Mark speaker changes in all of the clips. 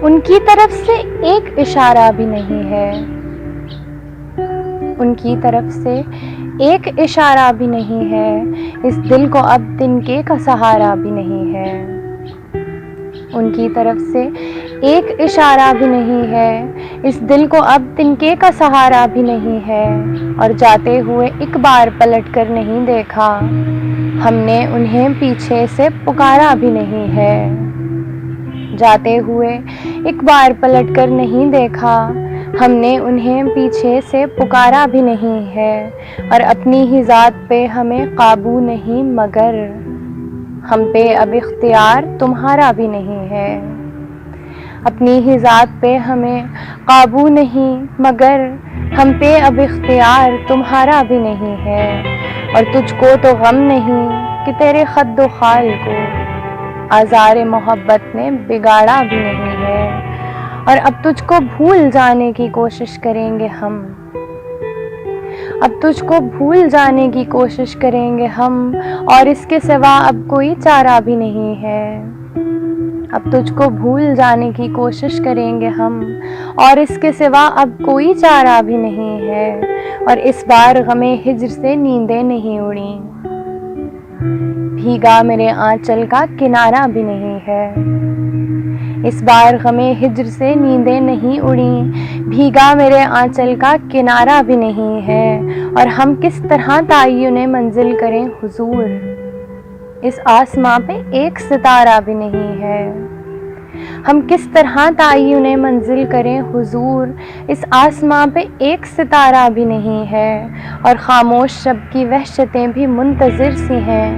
Speaker 1: ان کی طرف سے ایک اشارہ بھی نہیں ہے، ان کی طرف سے ایک اشارہ بھی نہیں ہے، اس دل کو اب تنکے کا سہارا بھی نہیں ہے۔ ان کی طرف سے ایک اشارہ بھی نہیں ہے، اس دل کو اب تنکے کا سہارا بھی نہیں ہے، اور جاتے ہوئے ایک بار پلٹ کر نہیں دیکھا، ہم نے انہیں پیچھے سے پکارا بھی نہیں ہے۔ جاتے ہوئے ایک بار پلٹ کر نہیں دیکھا، ہم نے انہیں پیچھے سے پکارا بھی نہیں ہے، اور اپنی ہی ذات پہ ہمیں قابو نہیں مگر ہم پہ اب اختیار تمہارا بھی نہیں ہے۔ اپنی ہی ذات پہ ہمیں قابو نہیں مگر ہم پہ اب اختیار تمہارا بھی نہیں ہے، اور تجھ کو تو غم نہیں کہ تیرے خد و خال کو آزار محبت نے بگاڑا بھی نہیں ہے، اور اب تجھ کو بھول جانے کی کوشش کریں گے ہم، اب تجھ کو بھول جانے کی کوشش کریں گے ہم، اور اس کے سوا اب کوئی چارہ بھی نہیں ہے۔ اب تجھ کو بھول جانے کی کوشش کریں گے ہم، اور اس کے سوا اب کوئی چارہ بھی نہیں ہے، اور اس بار غم ہجر سے نیندیں نہیں اڑیں، بھیگا میرے آنچل کا کنارہ بھی نہیں ہے۔ اس بار غم ہجر سے نیندیں نہیں اڑیں، بھیگا میرے آنچل کا کنارہ بھی نہیں ہے، اور ہم کس طرح تعین منزل کریں حضور، اس آسماں پہ ایک ستارہ بھی نہیں ہے۔ ہم کس طرح تعین منزل کریں حضور، اس آسماں پہ ایک ستارہ بھی نہیں ہے، اور خاموش شب کی وحشتیں بھی منتظر سی ہیں،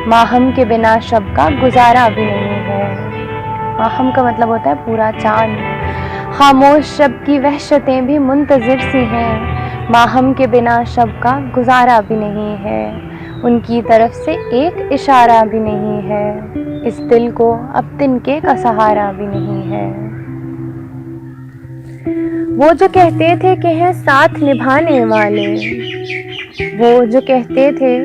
Speaker 1: ماہم کے بنا شب کا گزارا بھی نہیں ہے۔ ماہم کا مطلب ہوتا ہے پورا چاند۔ خاموش شب کی وحشتیں بھی منتظر سی ہیں، ماہم کے بنا شب کا گزارا بھی نہیں ہے، ان کی طرف سے ایک اشارہ بھی نہیں ہے، اس دل کو اب تنکے کا سہارا بھی نہیں ہے۔ وہ جو کہتے تھے کہ ہیں ساتھ نبھانے والے، وہ جو کہتے تھے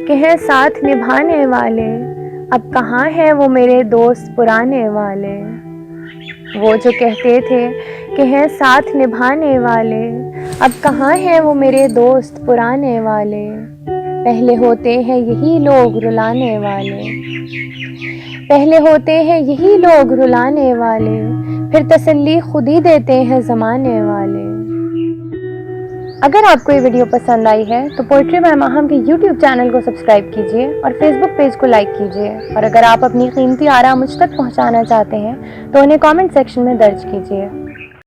Speaker 1: کہ ہیں ساتھ نبھانے والے، اب کہاں ہیں وہ میرے دوست پرانے والے۔ وہ جو کہتے تھے کہ ہیں ساتھ نبھانے والے، اب کہاں ہیں وہ میرے دوست پرانے والے، پہلے ہوتے ہیں یہی لوگ رلانے والے، پہلے ہوتے ہیں یہی لوگ رلانے والے، پھر تسلی خود ہی دیتے ہیں زمانے والے۔ اگر آپ کو یہ ویڈیو پسند آئی ہے تو پوئٹری بائی ماہم کے یوٹیوب چینل کو سبسکرائب کیجیے اور فیس بک پیج کو لائک کیجیے، اور اگر آپ اپنی قیمتی آراء مجھ تک پہنچانا چاہتے ہیں تو انہیں کامنٹ سیکشن میں درج کیجیے۔